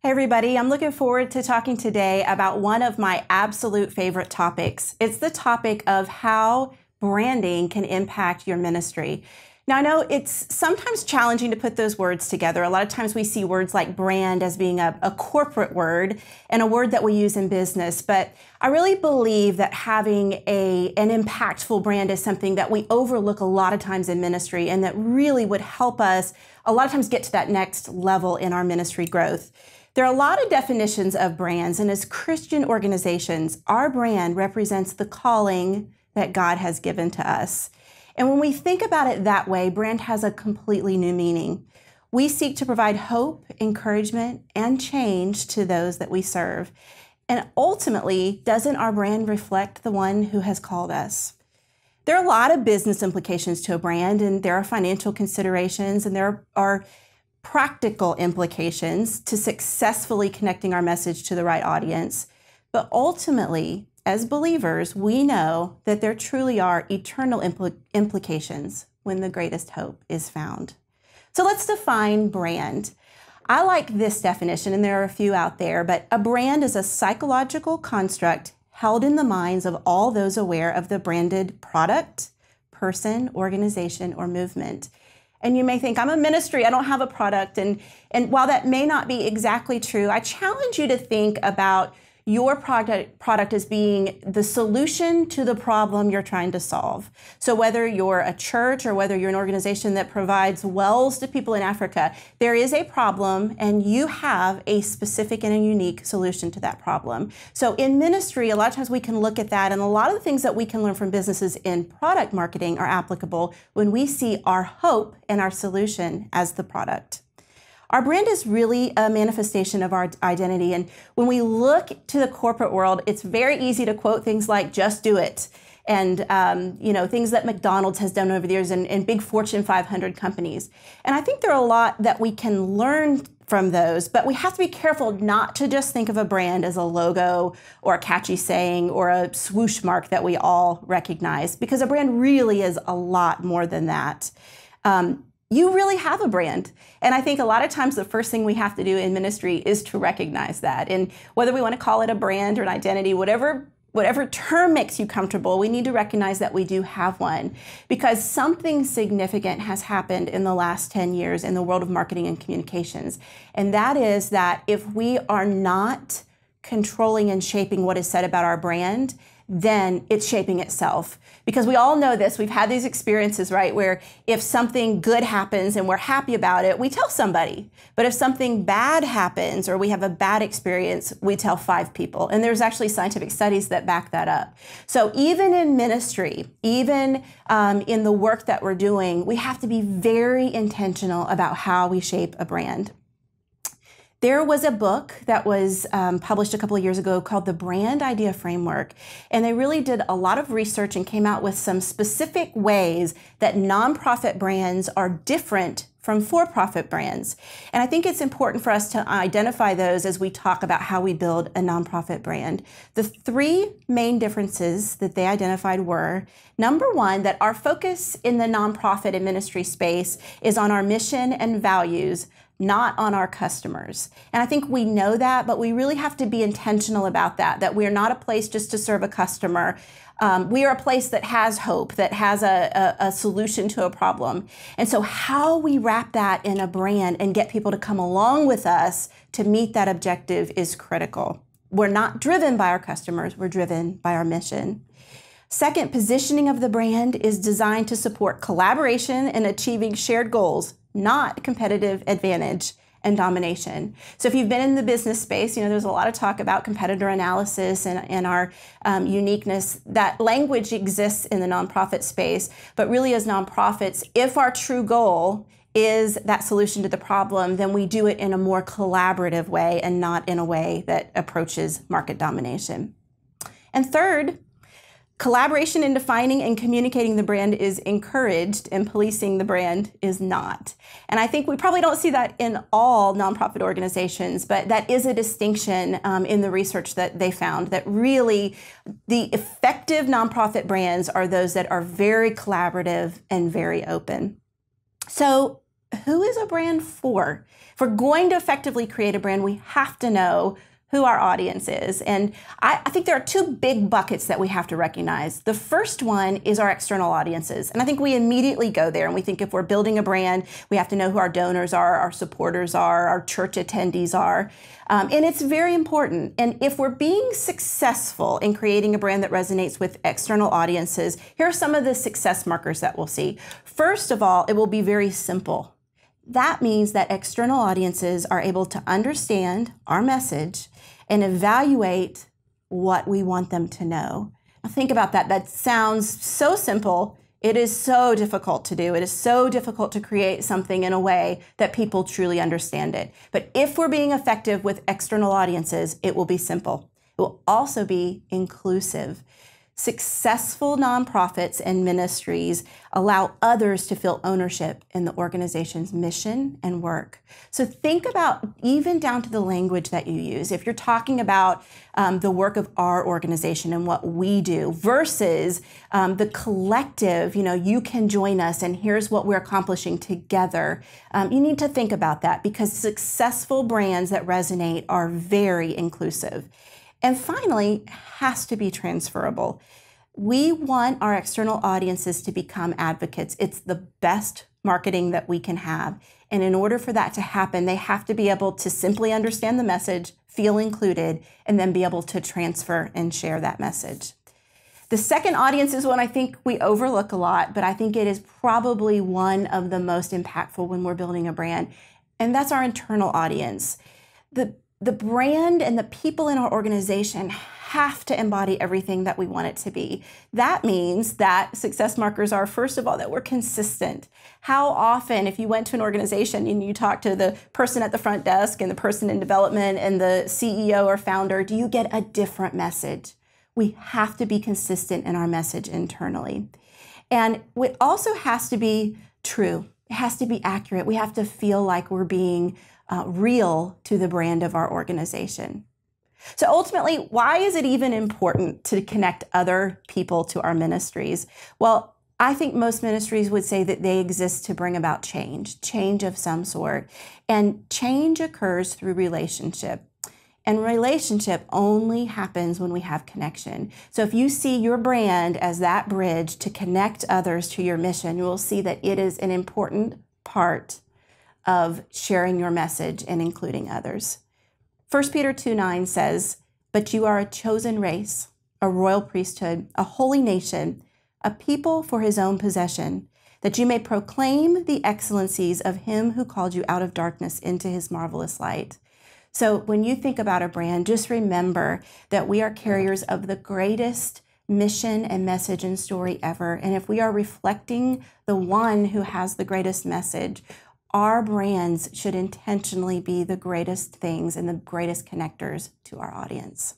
Hey everybody, I'm looking forward to talking today about one of my absolute favorite topics. It's the topic of how branding can impact your ministry. Now, I know it's sometimes challenging to put those words together. A lot of times we see words like brand as being a corporate word and a word that we use in business, but I really believe that having an impactful brand is something that we overlook a lot of times in ministry and that really would help us a lot of times get to that next level in our ministry growth. There are a lot of definitions of brands, and as Christian organizations, our brand represents the calling that God has given to us. And when we think about it that way, brand has a completely new meaning. We seek to provide hope, encouragement, and change to those that we serve. And ultimately, doesn't our brand reflect the one who has called us? There are a lot of business implications to a brand, and there are financial considerations, and there are practical implications to successfully connecting our message to the right audience. But ultimately, as believers, we know that there truly are eternal implications when the greatest hope is found. So let's define brand. I like this definition, and there are a few out there, but a brand is a psychological construct held in the minds of all those aware of the branded product, person, organization, or movement. And you may think, I'm a ministry, I don't have a product. And while that may not be exactly true, I challenge you to think about your product as being the solution to the problem you're trying to solve. So whether you're a church or whether you're an organization that provides wells to people in Africa, there is a problem and you have a specific and a unique solution to that problem. So in ministry, a lot of times we can look at that, and a lot of the things that we can learn from businesses in product marketing are applicable when we see our hope and our solution as the product. Our brand is really a manifestation of our identity. And when we look to the corporate world, it's very easy to quote things like, just do it. And, things that McDonald's has done over the years and big Fortune 500 companies. And I think there are a lot that we can learn from those, but we have to be careful not to just think of a brand as a logo or a catchy saying or a swoosh mark that we all recognize, because a brand really is a lot more than that. You really have a brand. And I think a lot of times the first thing we have to do in ministry is to recognize that. And whether we want to call it a brand or an identity, whatever term makes you comfortable, we need to recognize that we do have one, because something significant has happened in the last 10 years in the world of marketing and communications. And that is that if we are not controlling and shaping what is said about our brand, then it's shaping itself. Because we all know this, we've had these experiences, right, where if something good happens and we're happy about it, we tell somebody. But if something bad happens or we have a bad experience, we tell 5 people. And there's actually scientific studies that back that up. So even in ministry, even in the work that we're doing, we have to be very intentional about how we shape a brand. There was a book that was published a couple of years ago called The Brand Idea Framework, and they really did a lot of research and came out with some specific ways that nonprofit brands are different from for-profit brands. And I think it's important for us to identify those as we talk about how we build a nonprofit brand. The 3 main differences that they identified were, number 1, that our focus in the nonprofit and ministry space is on our mission and values, not on our customers. And I think we know that, but we really have to be intentional about that we're not a place just to serve a customer. We are a place that has hope, that has a solution to a problem. And so how we wrap that in a brand and get people to come along with us to meet that objective is critical. We're not driven by our customers, we're driven by our mission. Second, positioning of the brand is designed to support collaboration and achieving shared goals, not competitive advantage and domination. So if you've been in the business space, there's a lot of talk about competitor analysis and our uniqueness. That language exists in the nonprofit space, but really as nonprofits, if our true goal is that solution to the problem, then we do it in a more collaborative way and not in a way that approaches market domination. And third, collaboration in defining and communicating the brand is encouraged, and policing the brand is not. And I think we probably don't see that in all nonprofit organizations, but that is a distinction in the research that they found, that really the effective nonprofit brands are those that are very collaborative and very open. So who is a brand for? If we're going to effectively create a brand, we have to know who our audience is. And I think there are two big buckets that we have to recognize. The first one is our external audiences. And I think we immediately go there and we think if we're building a brand, we have to know who our donors are, our supporters are, our church attendees are. And it's very important. And if we're being successful in creating a brand that resonates with external audiences, here are some of the success markers that we'll see. First of all, it will be very simple. That means that external audiences are able to understand our message and evaluate what we want them to know. Now think about that. That sounds so simple. It is so difficult to do. It is so difficult to create something in a way that people truly understand it. But if we're being effective with external audiences, it will be simple. It will also be inclusive. Successful nonprofits and ministries allow others to feel ownership in the organization's mission and work. So think about even down to the language that you use. If you're talking about the work of our organization and what we do versus the collective, you can join us and here's what we're accomplishing together. You need to think about that because successful brands that resonate are very inclusive. And finally, has to be transferable. We want our external audiences to become advocates. It's the best marketing that we can have. And in order for that to happen, they have to be able to simply understand the message, feel included, and then be able to transfer and share that message. The second audience is one I think we overlook a lot, but I think it is probably one of the most impactful when we're building a brand, and that's our internal audience. The brand and the people in our organization have to embody everything that we want it to be. That means that success markers are, first of all, that we're consistent. How often, if you went to an organization and you talked to the person at the front desk and the person in development and the CEO or founder, do you get a different message? We have to be consistent in our message internally. And it also has to be true. It has to be accurate. We have to feel like we're being real to the brand of our organization. So ultimately, why is it even important to connect other people to our ministries? Well, I think most ministries would say that they exist to bring about change of some sort. And change occurs through relationship. And relationship only happens when we have connection. So if you see your brand as that bridge to connect others to your mission, you will see that it is an important part of sharing your message and including others. 1 Peter 2:9 says, "But you are a chosen race, a royal priesthood, a holy nation, a people for his own possession, that you may proclaim the excellencies of him who called you out of darkness into his marvelous light." So when you think about a brand, just remember that we are carriers of the greatest mission and message and story ever. And if we are reflecting the one who has the greatest message, our brands should intentionally be the greatest things and the greatest connectors to our audience.